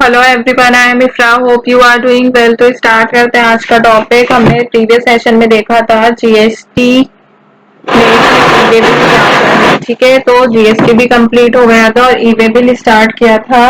Hello everyone, I am Ifra, hope you are doing well. तो start करते हैं आज का टॉपिक। हमने प्रीवियस सेशन में देखा था जीएसटी में ई वे बिल क्या होता है। ठीक है, तो जीएसटी भी कंप्लीट हो गया था और ई वे बिल स्टार्ट किया था।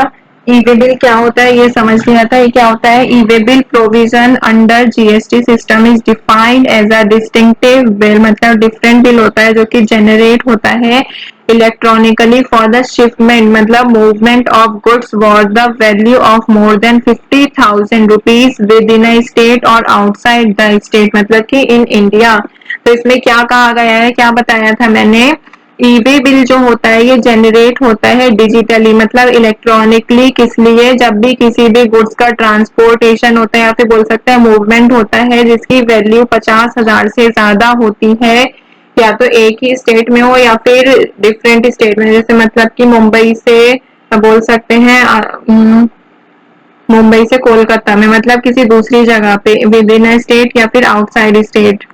ई वे बिल क्या होता है ये समझ लिया था। ये क्या होता है? E way bill provision under GST system is defined as a distinctive bill, मतलब डिफरेंट बिल होता है जो कि जनरेट होता है इलेक्ट्रॉनिकली फॉर द शिपमेंट, मतलब movement of goods worth the value of more than 50,000 rupees within a state or outside the state, मतलब कि इन इंडिया। तो इसमें क्या कहा गया है, क्या बताया था मैंने? ई वे बिल जो होता है ये जनरेट होता है डिजिटली, मतलब इलेक्ट्रॉनिकली। किस लिए? जब भी किसी भी गुड्स का ट्रांसपोर्टेशन होता है या फिर बोल सकते हैं मूवमेंट होता है जिसकी वैल्यू 50,000 से ज्यादा होती है, या तो एक ही स्टेट में हो या फिर डिफरेंट स्टेट में। जैसे मतलब कि मुंबई से बोल सकते हैं मुंबई से कोलकाता में, मतलब किसी दूसरी जगह पे विद इन अ स्टेट या फिर आउटसाइड स्टेट।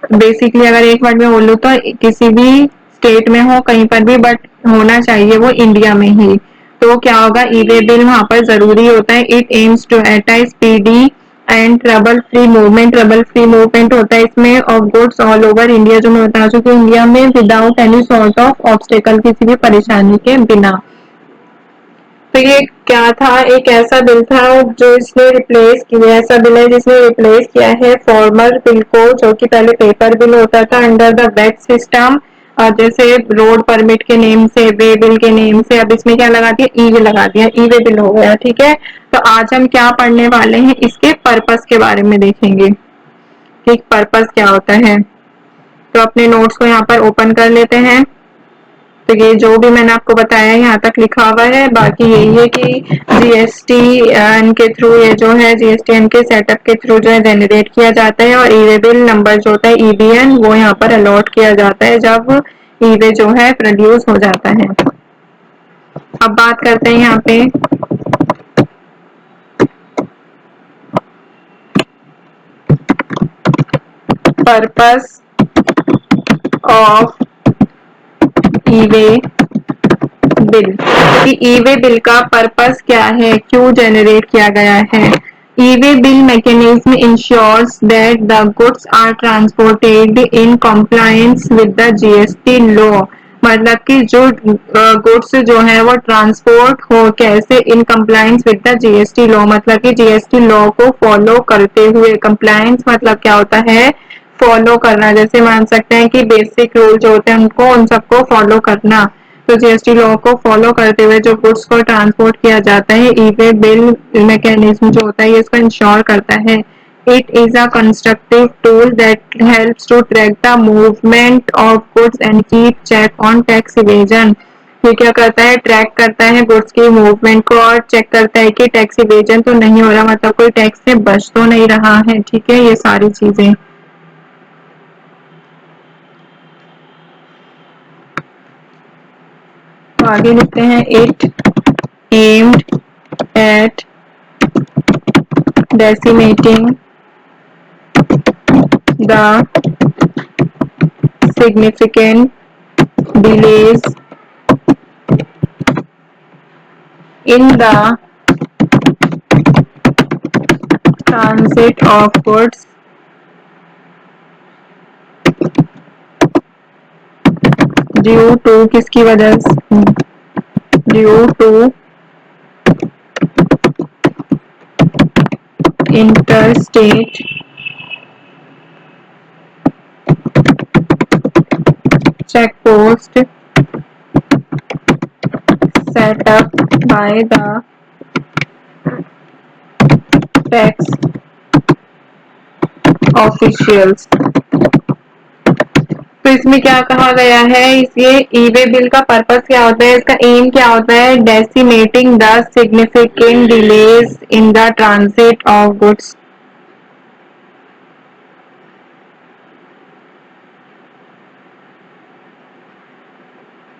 बेसिकली अगर एक वर्ड में बोलूँ तो किसी भी स्टेट में हो कहीं पर भी, बट होना चाहिए वो इंडिया में ही। तो क्या होगा? ई वे बिल वहां पर जरूरी होता है। It aims to at a speedy and trouble free movement. Trouble free movement होता है इसमें of goods all over India, जो मैं बता चुकी हूँ, इंडिया में without any sort of obstacle, किसी भी परेशानी के बिना। तो ये क्या था? एक ऐसा बिल था जो इसने रिप्लेस किया, ऐसा बिल है जिसने रिप्लेस किया है फॉर्मर बिल को, जो कि पहले पेपर बिल होता था अंडर द वेट सिस्टम। जैसे रोड परमिट के नेम से, वे बिल के नेम से, अब इसमें क्या लगा दिया? ई वे लगा दिया, ई वे बिल हो गया। ठीक है, तो आज हम क्या पढ़ने वाले हैं? इसके पर्पस के बारे में देखेंगे कि पर्पस क्या होता है। तो अपने नोट्स को यहाँ पर ओपन कर लेते हैं। तो ये जो भी मैंने आपको बताया यहाँ तक लिखा हुआ है। बाकी यही है कि जीएसटी एन के थ्रू, ये जो है जीएसटी एन के सेटअप के थ्रू जो है जनरेट किया जाता है, और ई वे बिल नंबर जो होता है ईबीएन वो यहाँ पर अलॉट किया जाता है जब ई वे जो है प्रोड्यूस हो जाता है। अब बात करते हैं यहाँ पे purpose of e way bill, कि ई वे बिल का पर्पस क्या है, क्यों जनरेट किया गया है। E way bill mechanism ensures that the goods are transported in compliance with the GST law, मतलब कि जो गुड्स जो है वो ट्रांसपोर्ट हो कैसे? In compliance with the GST law, मतलब कि जीएसटी लॉ को फॉलो करते हुए। कंप्लायंस मतलब क्या होता है? फॉलो करना। जैसे मान सकते हैं कि बेसिक रूल जो होते हैं उनको, उन सबको फॉलो करना। तो जीएसटी लॉ को फॉलो करते हुए जो गुड्स को ट्रांसपोर्ट किया जाता है, ई वे बिल मैकेनिज्म जो होता है ये इसको इंश्योर करता है। It is a constructive tool that helps to track the movement of goods and keep check on tax evasion. ये क्या करता है? ट्रैक करता है गुड्स की मूवमेंट को और चेक करता है कि टैक्स इवेजन तो नहीं हो रहा, मतलब कोई टैक्स से बच तो नहीं रहा है। ठीक है, ये सारी चीजें। तो आगे लिखते हैं, it aimed eight decimating the significant delays in the transit of goods due to, किसकी वजह से? Due to interstate checkpost set up by the tax officials। तो इसमें क्या कहा गया है? ये ई वे बिल का पर्पस क्या होता है, इसका एम क्या होता है? Decimating the significant delays in the transit of goods.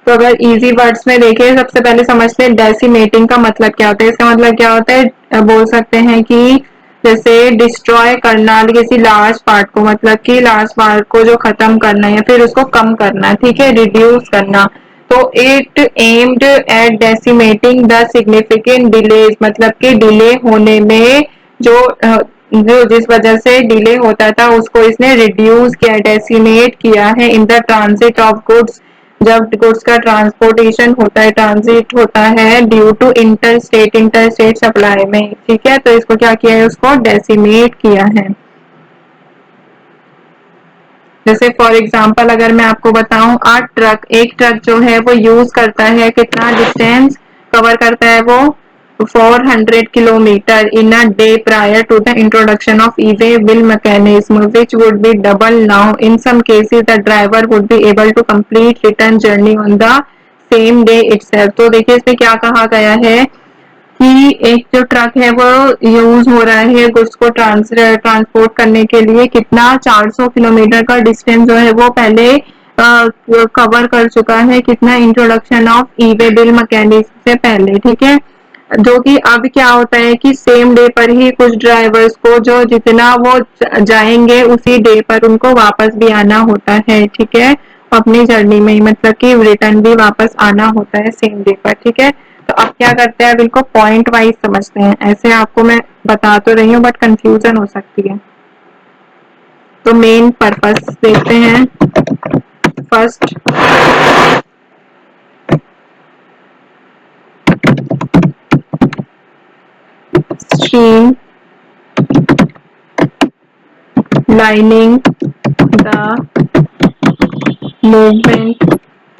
तो अगर इजी वर्ड्स में देखें, सबसे पहले समझते हैं डेसिमेटिंग का मतलब क्या होता है। इसका मतलब क्या होता है? बोल सकते हैं कि जैसे डिस्ट्रॉय करना किसी लार्ज पार्ट को, मतलब कि लार्ज पार्ट को जो खत्म करना या फिर उसको कम करना। ठीक है, रिड्यूस करना। तो it aimed at decimating the significant delays, मतलब कि डिले होने में जो जिस वजह से डिले होता था उसको इसने रिड्यूस किया, डेसिमेट किया है in the transit of goods, जब गुड्स का ट्रांसपोर्टेशन होता है, ट्रांजिट होता है due to interstate supply में। ठीक है, तो इसको क्या किया है, उसको डेसिमेट किया है। जैसे फॉर एग्जाम्पल अगर मैं आपको बताऊं, एक ट्रक जो है वो यूज करता है, कितना डिस्टेंस कवर करता है वो 400 kilometre in a day prior to the introduction of e way bill mechanism which would be double now. In some cases the driver would be able to complete return journey on the same day itself. तो देखिए इसमें क्या कहा गया है कि एक जो ट्रक है वो यूज हो रहा है गुड्स को ट्रांसपोर्ट करने के लिए, कितना 400 किलोमीटर का डिस्टेंस जो है वो पहले कवर कर चुका है, कितना introduction of e way bill mechanism से पहले। ठीक है, जो कि अब क्या होता है कि सेम डे पर ही कुछ ड्राइवर्स को जो जितना वो जाएंगे उसी डे पर उनको वापस भी आना होता है। ठीक है, अपनी जर्नी में ही, मतलब कि रिटर्न भी वापस आना होता है सेम डे पर। ठीक है, तो अब क्या करते हैं, अब इनको पॉइंट वाइज समझते हैं। ऐसे आपको मैं बता तो रही हूँ बट कंफ्यूजन हो सकती है। तो मेन पर्पस देखते हैं। First, stream lining the movement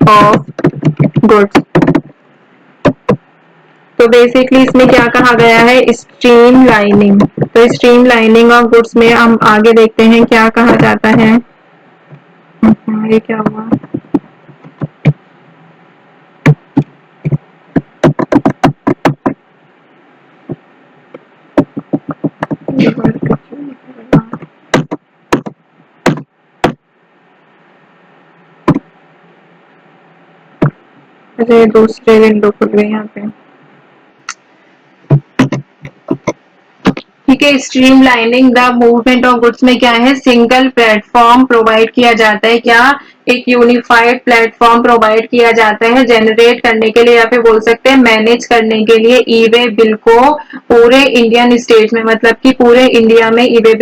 of goods. तो बेसिकली इसमें क्या कहा गया है, स्ट्रीम लाइनिंग। तो स्ट्रीम लाइनिंग ऑफ गुड्स में हम आगे देखते हैं क्या कहा जाता है। ये क्या हुआ, अरे दूसरे विंडो खुल गई यहाँ पे। ठीक है, stream lining the movement of goods में क्या है, सिंगल प्लेटफॉर्म प्रोवाइड किया जाता है। क्या, एक यूनिफाइड प्लेटफॉर्म प्रोवाइड किया जाता है जनरेट करने के लिए, या फिर बोल सकते हैं मैनेज करने के लिए ई वे बिल को पूरे इंडियन स्टेट में, मतलब कि पूरे इंडिया में ई वे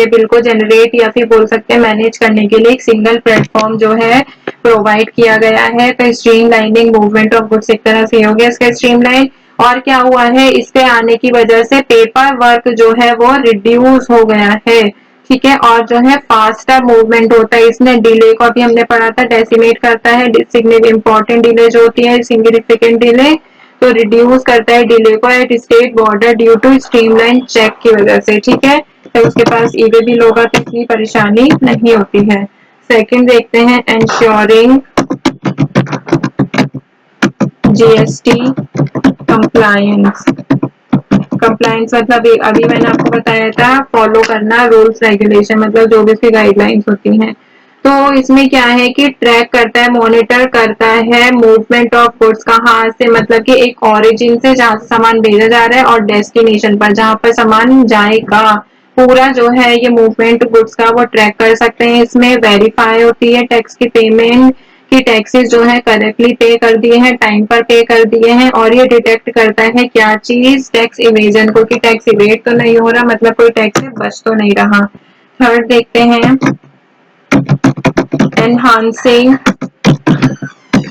बिल को जनरेट या फिर बोल सकते हैं मैनेज करने के लिए एक सिंगल प्लेटफॉर्म जो है प्रोवाइड किया गया है। तो stream lining movement of goods एक तरह से हो गया इसका स्ट्रीम लाइन। और क्या हुआ है, इसके आने की वजह से पेपर वर्क जो है वो रिड्यूस हो गया है। ठीक है, और जो है फास्टर मूवमेंट होता है, इसमें डिले को अभी हमने पढ़ा था, डेसिमेट करता है, इंपॉर्टेंट डिले जो होती है सिग्निफिकेंट डिले, तो रिड्यूस करता है डिले को at state border due to streamline check की वजह से। ठीक है, तो उसके पास ई वे बिल होगा तो इतनी परेशानी नहीं होती है। सेकंड देखते हैं, एंश्योरिंग जीएसटी कंप्लायंस। कंप्लायंस मतलब अभी मैंने आपको बताया था फॉलो करना रूल्स रेगुलेशन, मतलब जो भी इसकी गाइडलाइंस होती हैं। तो इसमें क्या है कि ट्रैक करता है, मॉनिटर करता है मूवमेंट ऑफ गुड्स, कहाँ से, मतलब कि एक ओरिजिन से जहाँ से सामान भेजा जा रहा है और डेस्टिनेशन पर जहाँ पर सामान जाएगा, पूरा जो है ये मूवमेंट गुड्स का वो ट्रैक कर सकते हैं। इसमें वेरीफाई होती है टैक्स की पेमेंट, कि टैक्सेस जो है करेक्टली पे कर दिए हैं, टाइम पर पे कर दिए हैं, और ये डिटेक्ट करता है क्या चीज, टैक्स इवेजन को, कि टैक्स इवेट तो नहीं हो रहा, मतलब कोई टैक्स से बच तो नहीं रहा। थर्ड देखते हैं, एनहांसिंग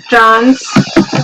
ट्रांसपेरेंसी।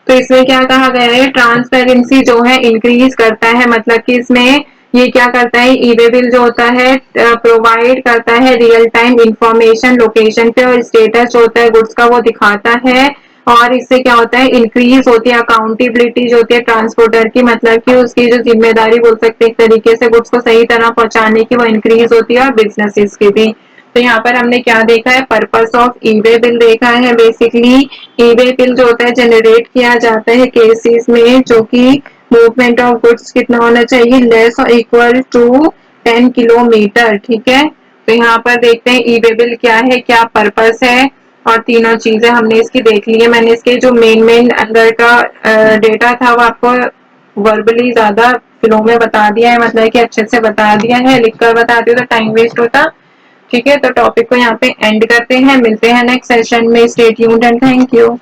तो इसमें क्या कहा गया है, ट्रांसपेरेंसी जो है इंक्रीज करता है, मतलब कि इसमें ये क्या करता है, ई वे बिल जो होता है प्रोवाइड करता है रियल टाइम इंफॉर्मेशन, लोकेशन पे और स्टेटस जो होता है गुड्स का वो दिखाता है। और इससे क्या होता है, इंक्रीज होती है अकाउंटेबिलिटी जो होती है ट्रांसपोर्टर की, मतलब कि उसकी जो जिम्मेदारी बोल सकते हैं एक तरीके से गुड्स को सही तरह पहुंचाने की, वो इंक्रीज होती है, और बिजनेसेस की भी। तो यहाँ पर हमने क्या देखा है, purpose of e way bill देखा है। बेसिकली ई वे बिल जो होता है जनरेट किया जाता है केसेस में जो कि मूवमेंट ऑफ गुड्स कितना होना चाहिए, लेस और इक्वल टू 10 किलोमीटर। ठीक है, तो यहाँ पर देखते हैं ई वे बिल क्या है, क्या पर्पस है, और तीनों चीजें हमने इसकी देख ली है। मैंने इसके जो मेन अंदर का डेटा था वो आपको वर्बली ज्यादा फ्लो में बता दिया है, मतलब कि अच्छे से बता दिया है, लिखकर बता दिया तो टाइम वेस्ट होता। ठीक है, तो टॉपिक को यहाँ पे एंड करते हैं, मिलते हैं नेक्स्ट सेशन में। Stay tuned and thank you.